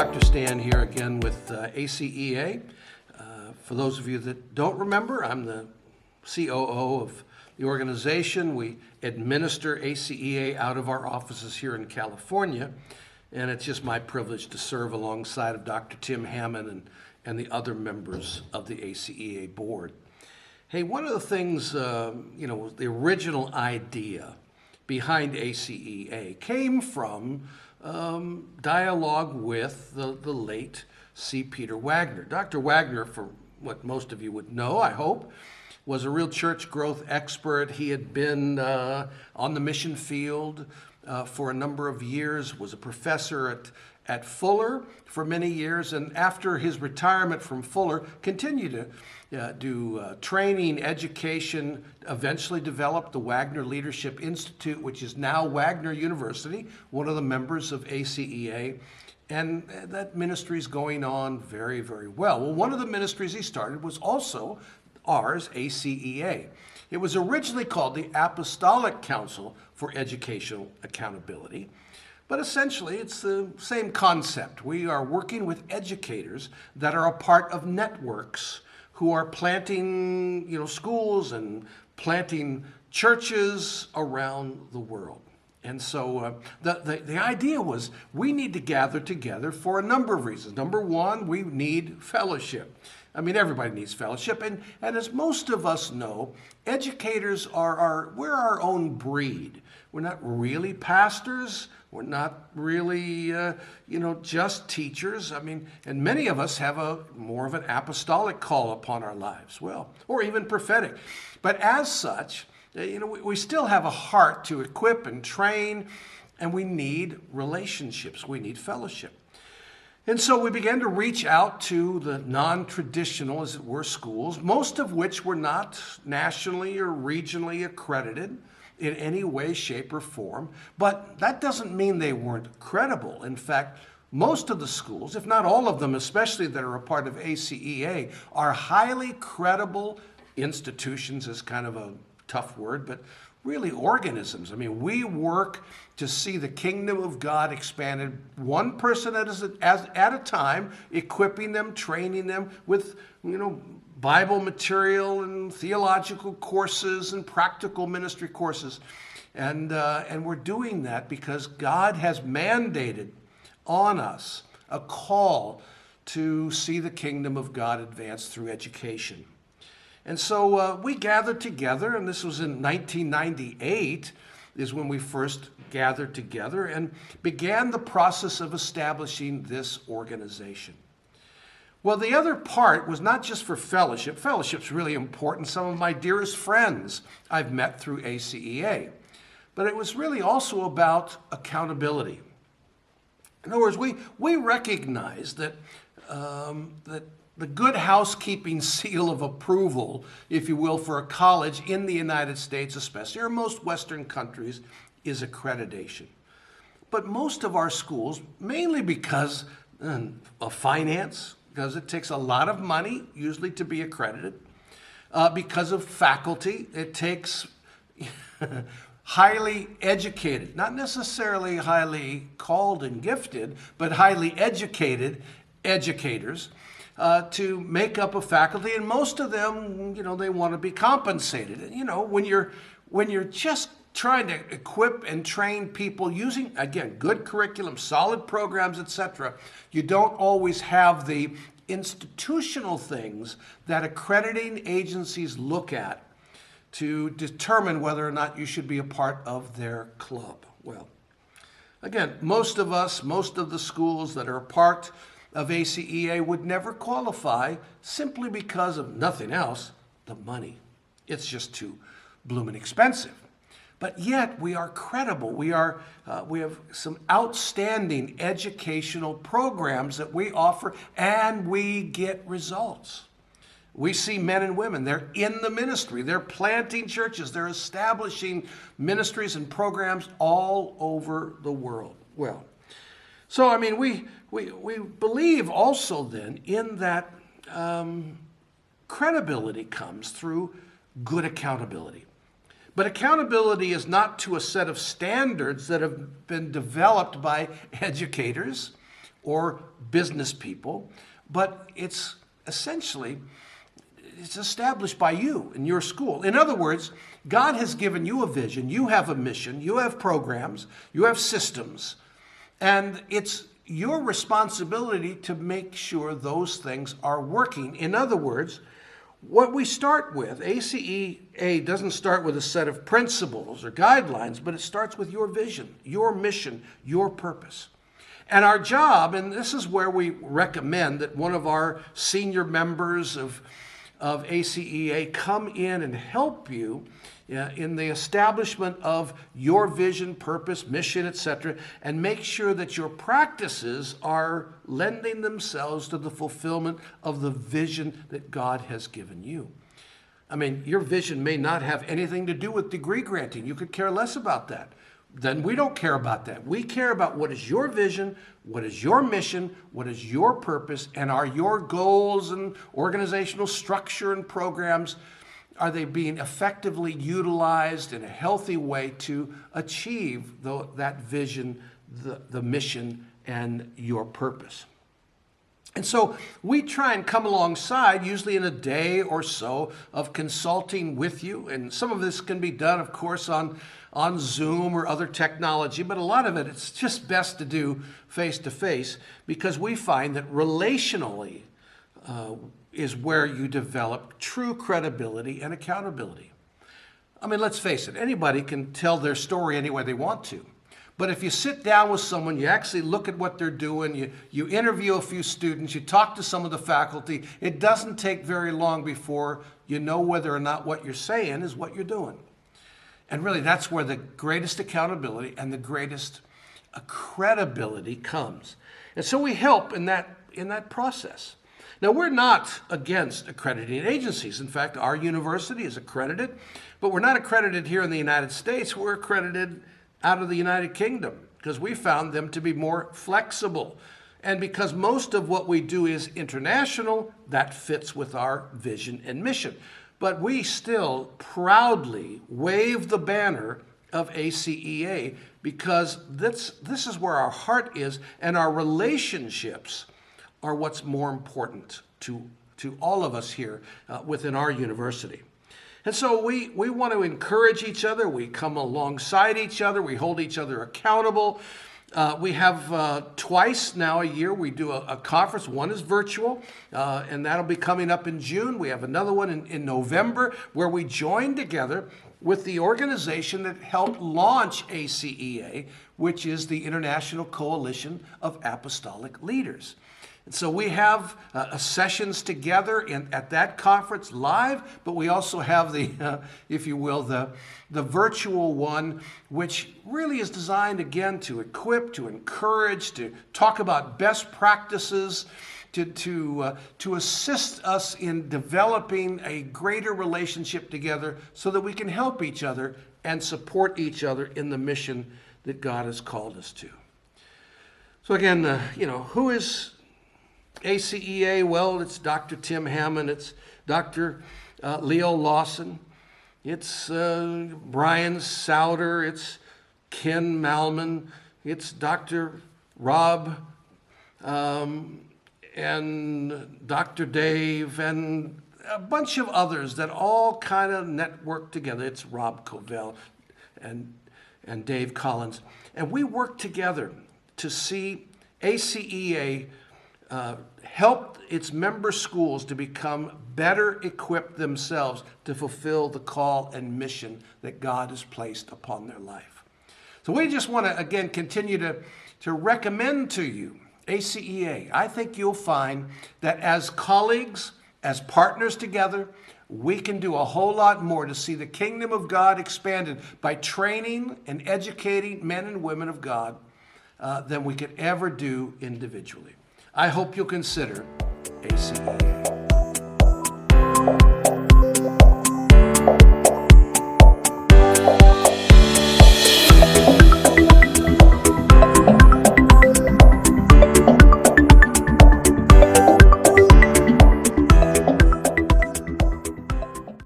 Dr. Stan here again with ACEA. For those of you that don't remember, I'm the COO of the organization. We administer ACEA out of our offices here in California, and it's just my privilege to serve alongside of Dr. Tim Hammond and the other members of the ACEA board. Hey, one of the things, the original idea behind ACEA came from dialogue with the late C. Peter Wagner. Dr. Wagner, for what most of you would know, I hope, was a real church growth expert. He had been on the mission field for a number of years, was a professor at Fuller for many years, and after his retirement from Fuller, continued to do training, education, eventually developed the Wagner Leadership Institute, which is now Wagner University, one of the members of ACEA, and that ministry is going on very, very well. Well, one of the ministries he started was also ours, ACEA. It was originally called the Apostolic Council for Educational Accountability, but essentially it's the same concept. We are working with educators that are a part of networks who are planting, schools and planting churches around the world. And so the idea was we need to gather together for a number of reasons. Number one, we need fellowship. I mean, everybody needs fellowship. And as most of us know, educators we're our own breed. We're not really pastors. We're not really, just teachers. I mean, and many of us have more of an apostolic call upon our lives, or even prophetic. But as such, we still have a heart to equip and train, and we need relationships. We need fellowship. And so we began to reach out to the non-traditional, as it were, schools, most of which were not nationally or regionally accredited in any way, shape, or form. But that doesn't mean they weren't credible. In fact, most of the schools, if not all of them, especially that are a part of ACEA, are highly credible institutions, is kind of a tough word, but really organisms. I mean, we work to see the kingdom of God expanded one person at a time, equipping them, training them with, Bible material and theological courses and practical ministry courses. And we're doing that because God has mandated on us a call to see the kingdom of God advance through education. And so we gathered together, and this was in 1998 is when we first gathered together and began the process of establishing this organization. Well, the other part was not just for fellowship. Fellowship's really important. Some of my dearest friends I've met through ACEA. But it was really also about accountability. In other words, we recognize that the good housekeeping seal of approval, if you will, for a college in the United States especially, or most Western countries, is accreditation. But most of our schools, mainly because of finance, because it takes a lot of money usually to be accredited, because of faculty, it takes highly educated, not necessarily highly called and gifted, but highly educated educators to make up a faculty, and most of them, they want to be compensated. When you're just trying to equip and train people using, again, good curriculum, solid programs, etc., you don't always have the institutional things that accrediting agencies look at to determine whether or not you should be a part of their club. Well, again, most of the schools that are a part of ACEA would never qualify simply because of nothing else, the money. It's just too blooming expensive. But yet we are credible. We have some outstanding educational programs that we offer, and we get results. We see men and women, they're in the ministry, they're planting churches, they're establishing ministries and programs all over the world. Well, so I mean, we believe also then in that credibility comes through good accountability. But accountability is not to a set of standards that have been developed by educators or business people, but it's established by you in your school. In other words, God has given you a vision, you have a mission, you have programs, you have systems, and it's your responsibility to make sure those things are working. In other words, what we start with, ACEA doesn't start with a set of principles or guidelines, but it starts with your vision, your mission, your purpose. And our job, and this is where we recommend that one of our senior members of ACEA come in and help you in the establishment of your vision, purpose, mission, etc., and make sure that your practices are lending themselves to the fulfillment of the vision that God has given you. I mean, your vision may not have anything to do with degree granting. You could care less about that. Then we don't care about that. We care about what is your vision, what is your mission, what is your purpose, and are your goals and organizational structure and programs, are they being effectively utilized in a healthy way to achieve that vision, the mission, and your purpose? And so we try and come alongside, usually in a day or so, of consulting with you. And some of this can be done, of course, on Zoom or other technology, but a lot of it's just best to do face-to-face, because we find that relationally is where you develop true credibility and accountability. I mean, let's face it, anybody can tell their story any way they want to. But if you sit down with someone, you actually look at what they're doing, you interview a few students, you talk to some of the faculty, it doesn't take very long before you know whether or not what you're saying is what you're doing. And really, that's where the greatest accountability and the greatest credibility comes. And so we help in that process. Now, we're not against accrediting agencies. In fact, our university is accredited, but we're not accredited here in the United States. We're accredited out of the United Kingdom because we found them to be more flexible. And because most of what we do is international, that fits with our vision and mission. But we still proudly wave the banner of ACEA because this is where our heart is, and our relationships are what's more important to all of us here within our university. And so we want to encourage each other. We come alongside each other. We hold each other accountable. We have twice now a year we do a conference. One is virtual, and that'll be coming up in June. We have another one in November where we join together with the organization that helped launch ACEA, which is the International Coalition of Apostolic Leaders. And so we have sessions together at that conference live, but we also have the, if you will, the virtual one, which really is designed, again, to equip, to encourage, to talk about best practices, to assist us in developing a greater relationship together so that we can help each other and support each other in the mission that God has called us to. So again, who is ACEA? Well, it's Dr. Tim Hammond, it's Dr. Leo Lawson, it's Brian Souder, it's Ken Malman, it's Dr. Rob, and Dr. Dave, and a bunch of others that all kind of network together. It's Rob Covell and Dave Collins. And we work together to see ACEA help its member schools to become better equipped themselves to fulfill the call and mission that God has placed upon their life. So we just want to, again, continue to recommend to you ACEA. I think you'll find that as colleagues, as partners together, we can do a whole lot more to see the kingdom of God expanded by training and educating men and women of God than we could ever do individually. I hope you'll consider ACEA.